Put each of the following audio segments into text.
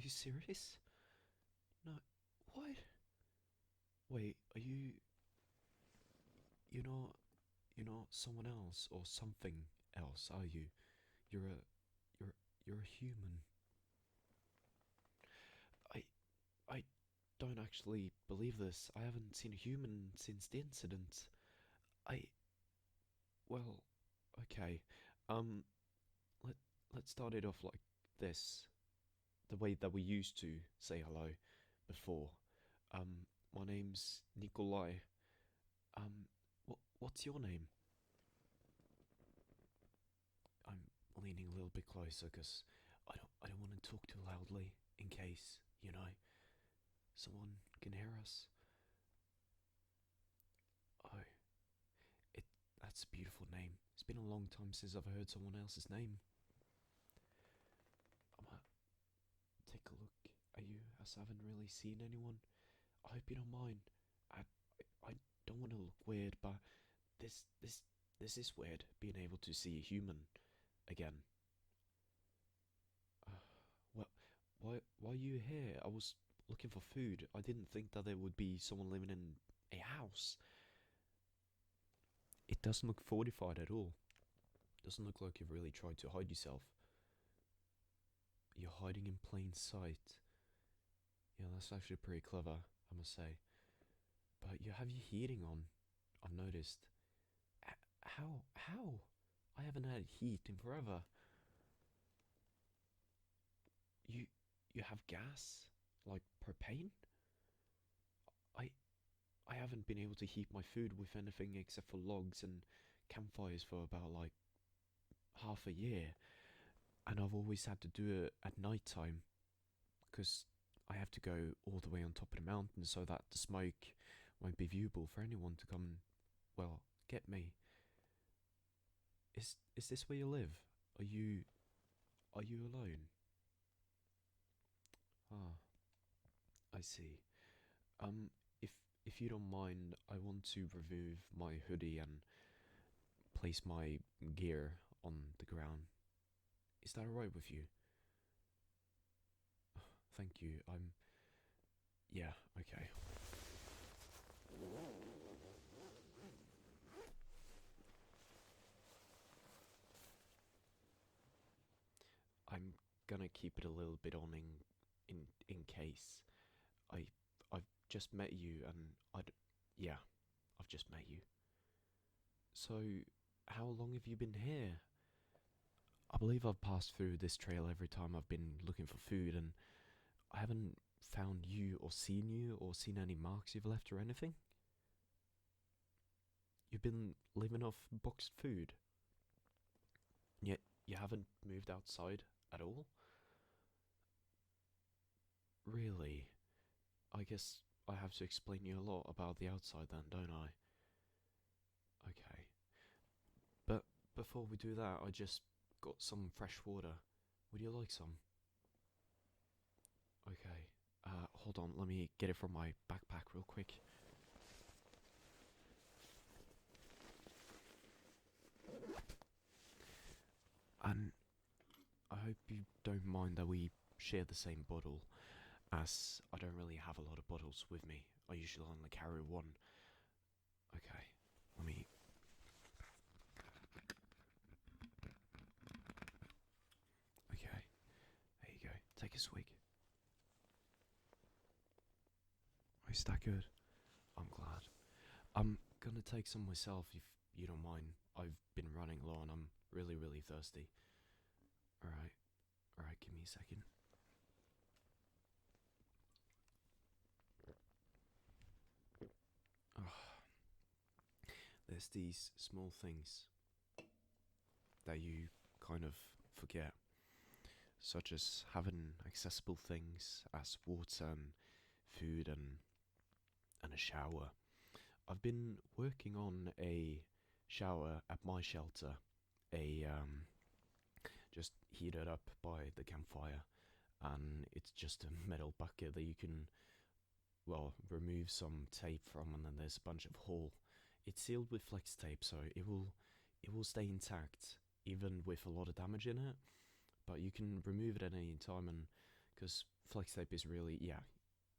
you serious? No, what? Wait, are you? You're not. You're not someone else or something else, are you? You're a. You're. You're a human. I. I don't actually believe this. I haven't seen a human since the incident. I. Well, okay. Um. Let Let's start it off like this. The way that we used to say hello before. My name's Nikolai. What's your name? I'm leaning a little bit closer because I don't want to talk too loudly in case, someone can hear us. Oh, it that's a beautiful name. It's been a long time since I've heard someone else's name. I'm gonna take a look at you as I haven't really seen anyone. I hope you don't mind. I don't want to look weird, but this this this is weird being able to see a human again. Well, why are you here? I was looking for food. I didn't think that there would be someone living in a house. It doesn't look fortified at all. Doesn't look like you've really tried to hide yourself. You're hiding in plain sight. Yeah, that's actually pretty clever, I must say. But you have your heating on. I've noticed. How? How? I haven't had heat in forever. You you have gas? Like propane? I I haven't been able to heat my food with anything except for logs and campfires for about like half a year, and I've always had to do it at night time because I have to go all the way on top of the mountain so that the smoke won't be viewable for anyone to come, well, get me. Is this where you live? Are you alone? Ah, I see. If you don't mind, I want to remove my hoodie and place my gear on the ground. Is that alright with you? Thank you. Yeah, okay. I'm gonna keep it a little bit on in case. I I've just met you and yeah, I've just met you. So, how long have you been here? I believe I've passed through this trail every time I've been looking for food, and I haven't found you or seen any marks you've left or anything. You've been living off boxed food, yet you haven't moved outside at all? Really? I guess I have to explain you a lot about the outside then, don't I? Okay. But before we do that, I just got some fresh water. Would you like some? Okay. Hold on, let me get it from my backpack real quick. And I hope you don't mind that we share the same bottle, as I don't really have a lot of bottles with me. I usually only carry one. Okay, let me. Okay, there you go. Take a swig. Oh, is that good? I'm glad. I'm gonna take some myself if you don't mind. I've been running low and I'm really, really thirsty. Alright, alright, give me a second. Oh, there's these small things that you kind of forget, such as having accessible things as water and food and a shower. I've been working on a shower at my shelter, a just heated up by the campfire, and it's just a metal bucket that you can, well, remove some tape from, and then there's a bunch of hole. It's sealed with flex tape, so it will stay intact even with a lot of damage in it. But you can remove it at any time and because flex tape is really, yeah,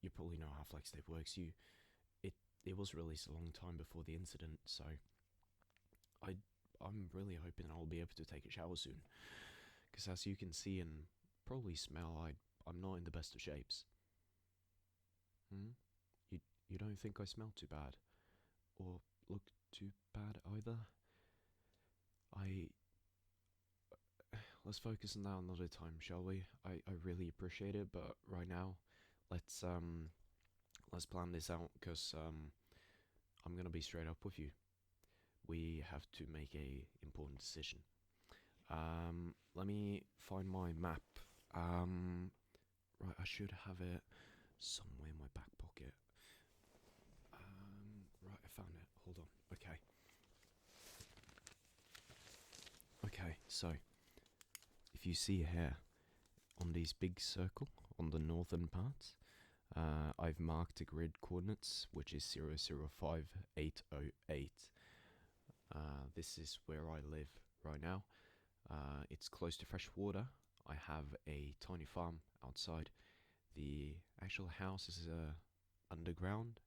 you probably know how flex tape works. It it was released a long time before the incident, so I I'm really hoping I'll be able to take a shower soon. Because as you can see and probably smell, I'm not in the best of shapes. Hmm? You you don't think I smell too bad or look too bad either? I Let's focus on that another time, shall we? I really appreciate it, but right now, let's um let's plan this out because I'm gonna be straight up with you. We have to make a important decision. Let me find my map. Right, I should have it somewhere in my back pocket. Right, I found it. Hold on. Okay. Okay, so if you see here on this big circle on the northern part, I've marked the grid coordinates, which is 005808. This is where I live right now. It's close to fresh water. I have a tiny farm outside. The actual house is a underground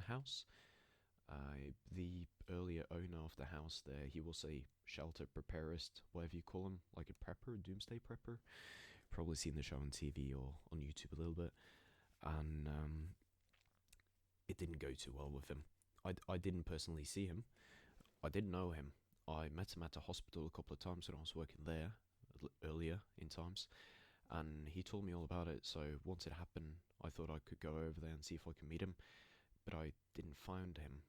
house. The earlier owner of the house there, he was a shelter preparist, whatever you call him, like a prepper, doomsday prepper. Probably seen the show on TV or on YouTube a little bit, and it didn't go too well with him. I didn't personally see him. I didn't know him. I met him at the hospital a couple of times when I was working there earlier in times, and he told me all about it. So once it happened, I thought I could go over there and see if I could meet him, but I didn't find him.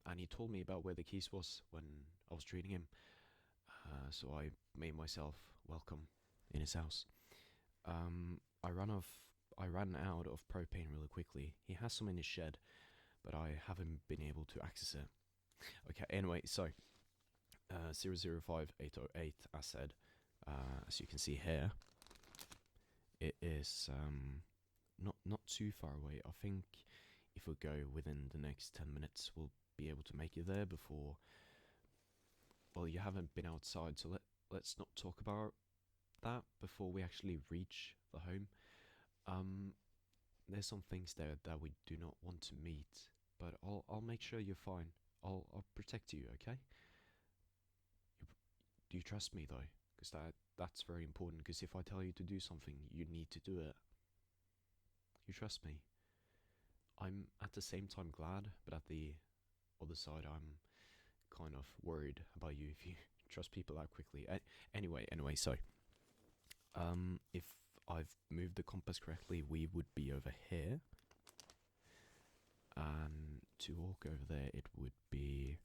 And he told me about where the keys was when I was treating him. So I made myself welcome in his house. I ran out of propane really quickly. He has some in his shed, but I haven't been able to access it. Okay, anyway, so 005808, I said, as you can see here, it is not too far away. I think if we go within the next 10 minutes, we'll be able to make it there before. Well, you haven't been outside, so let's not talk about that before we actually reach the home. Um, there's some things there that we do not want to meet, but I'll make sure you're fine. I'll protect you, okay? Do you trust me though? Because that's very important. Because if I tell you to do something, you need to do it. You trust me. I'm at the same time glad, but at the other side, I'm kind of worried about you if you trust people that quickly. Anyway, so if I've moved the compass correctly, we would be over here, and to walk over there, it would be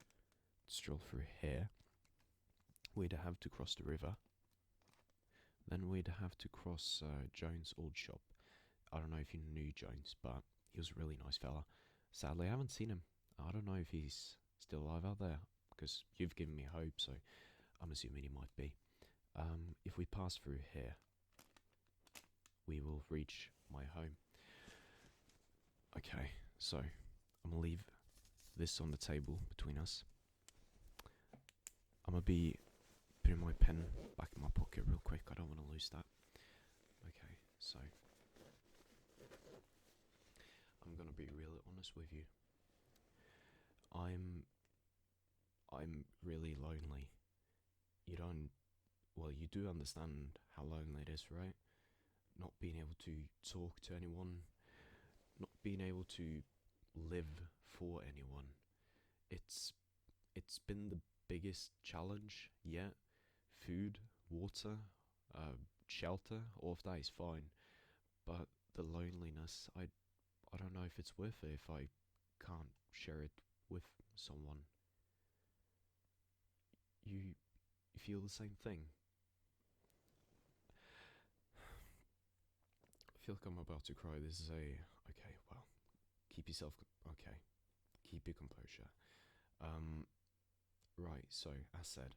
stroll through here. We'd have to cross the river. Then we'd have to cross Jones' old shop. I don't know if you knew Jones, but he was a really nice fella. Sadly, I haven't seen him. I don't know if he's still alive out there, because you've given me hope, so I'm assuming he might be. If we pass through here, we will reach my home. Okay, so I'm gonna leave this on the table between us. I'm gonna be putting my pen back in my pocket real quick. I don't want to lose that. Okay, so I'm gonna be really honest with you. I'm really lonely. You don't, well, you do understand how lonely it is, right? Not being able to talk to anyone, not being able to live for anyone. It's it's been the biggest challenge yet. Food, water, shelter, all of that is fine, but the loneliness, I don't know if it's worth it if I can't share it with someone. You feel the same thing? I feel like I'm about to cry. This is okay. Well, keep yourself okay. Keep your composure. Um, right. So as said,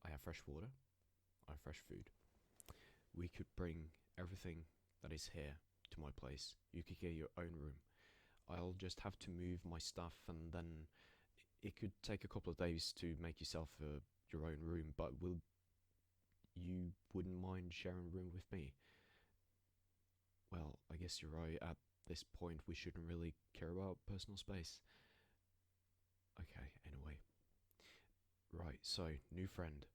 I have fresh water. I have fresh food. We could bring everything that is here to my place. You could get your own room. I'll just have to move my stuff, and then it could take a couple of days to make yourself your own room. But will you wouldn't mind sharing a room with me? Well, I guess you're right. At this point, we shouldn't really care about personal space. Okay, anyway. Right, so, new friend.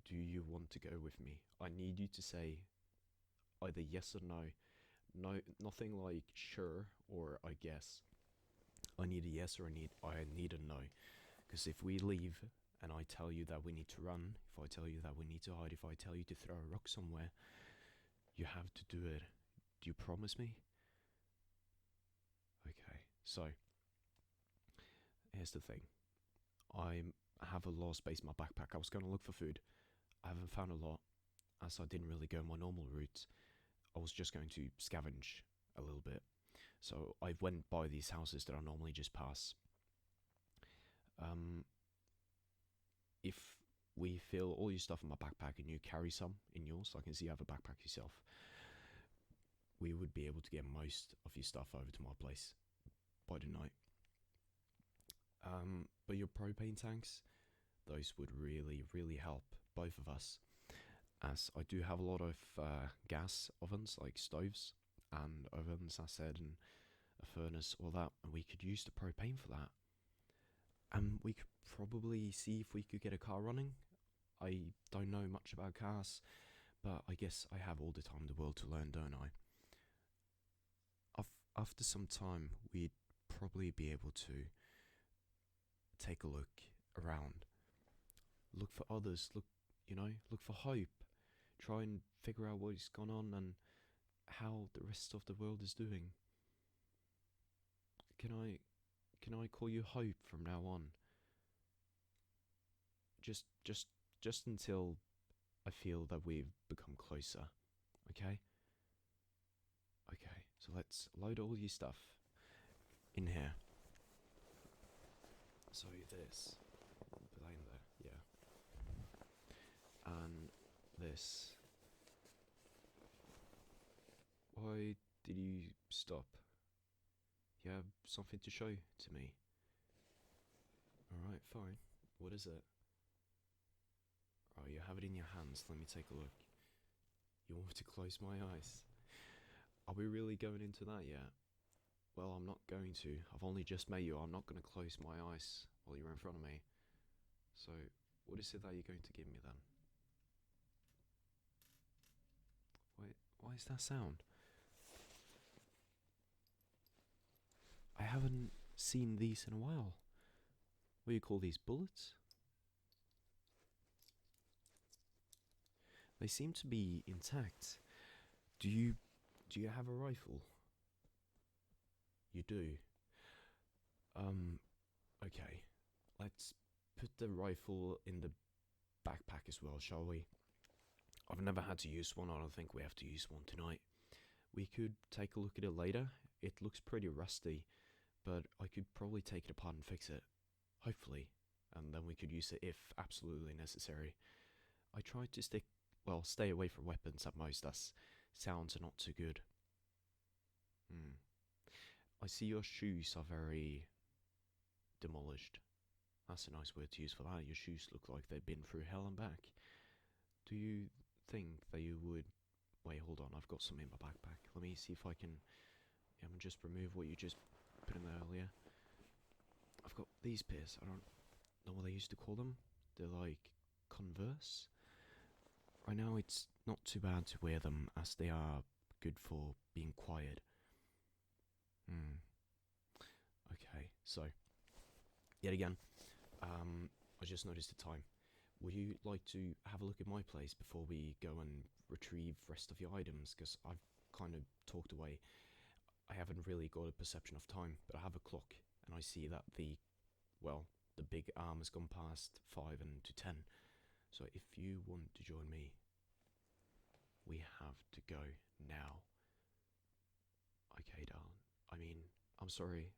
Do you want to go with me? I need you to say either yes or no. No, nothing like sure or I guess. I need a yes or I need a no. Because if we leave and I tell you that we need to run, if I tell you that we need to hide, if I tell you to throw a rock somewhere, you have to do it. Do you promise me? Okay, so here's the thing. I have a lot of space in my backpack. I was going to look for food. I haven't found a lot, as I didn't really go my normal route. I was just going to scavenge a little bit. So I went by these houses that I normally just pass. Um, if we fill all your stuff in my backpack and you carry some in yours, so I can see you have a backpack yourself, we would be able to get most of your stuff over to my place by the night. But your propane tanks, those would really, really help both of us, as I do have a lot of gas ovens, like stoves and ovens, I said, and a furnace, all that, and we could use the propane for that. And we could probably see if we could get a car running. I don't know much about cars, but I guess I have all the time in the world to learn, don't I? After some time, we'd probably be able to take a look around, look for others, look for hope, try and figure out what's gone on and how the rest of the world is doing. Can I call you Hope from now on? Just just just until I feel that we've become closer. Okay? Okay. So let's load all your stuff in here. So this, put that in there, yeah. And this. Why did you stop? You have something to show to me. Alright, fine. What is it? Oh, you have it in your hands. Let me take a look. You want me to close my eyes? Are we really going into that yet? Well, I'm not going to. I've only just met you. I'm not going to close my eyes while you're in front of me. So, what is it that you're going to give me then? Wait, why is that sound? I haven't seen these in a while. What do you call these, bullets? They seem to be intact. Do you have a rifle? You do. Okay. Let's put the rifle in the backpack as well, shall we? I've never had to use one. I don't think we have to use one tonight. We could take a look at it later. It looks pretty rusty, but I could probably take it apart and fix it. Hopefully. And then we could use it if absolutely necessary. I tried to stay away from weapons at most, as sounds are not too good. I see your shoes are very demolished. That's a nice word to use for that. Your shoes look like they've been through hell and back. Do you think that you would... Wait, hold on, I've got some in my backpack. Let me see if I can just remove what you just put in there earlier. I've got these pairs. I don't know what they used to call them. They're like Converse. Right now it's not too bad to wear them, as they are good for being quiet. Okay, so yet again, I just noticed the time. Would you like to have a look at my place before we go and retrieve rest of your items? Because I've kind of talked away. I haven't really got a perception of time, but I have a clock and I see that the big arm has gone past 5 and to 10. So if you want to join me, we have to go now. Okay, darling. I mean, I'm sorry.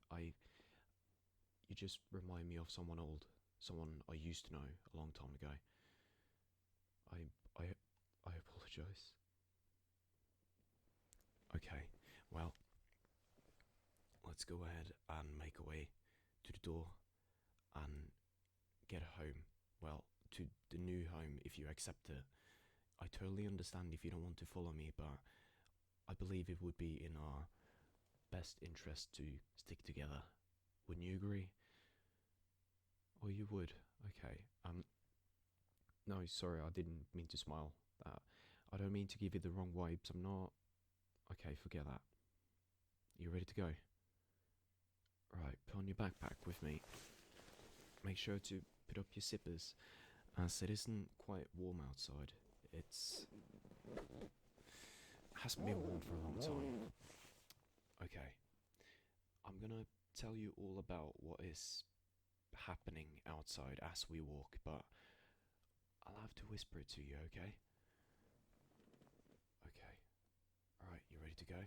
You just remind me of someone old, someone I used to know a long time ago. I apologize. Okay, well, let's go ahead and make our way to the door and get home. Well, to the new home if you accept it. I totally understand if you don't want to follow me, but I believe it would be in our best interest to stick together. Wouldn't you agree? Oh, you would. Okay. No, sorry, I didn't mean to smile. I don't mean to give you the wrong vibes. I'm not. Okay, forget that. You ready to go? Right, put on your backpack with me. Make sure to put up your zippers, as it isn't quite warm outside. It's hasn't been warm for a long time. Okay, I'm gonna tell you all about what is happening outside as we walk, but I'll have to whisper it to you, okay? Okay. Alright, you ready to go?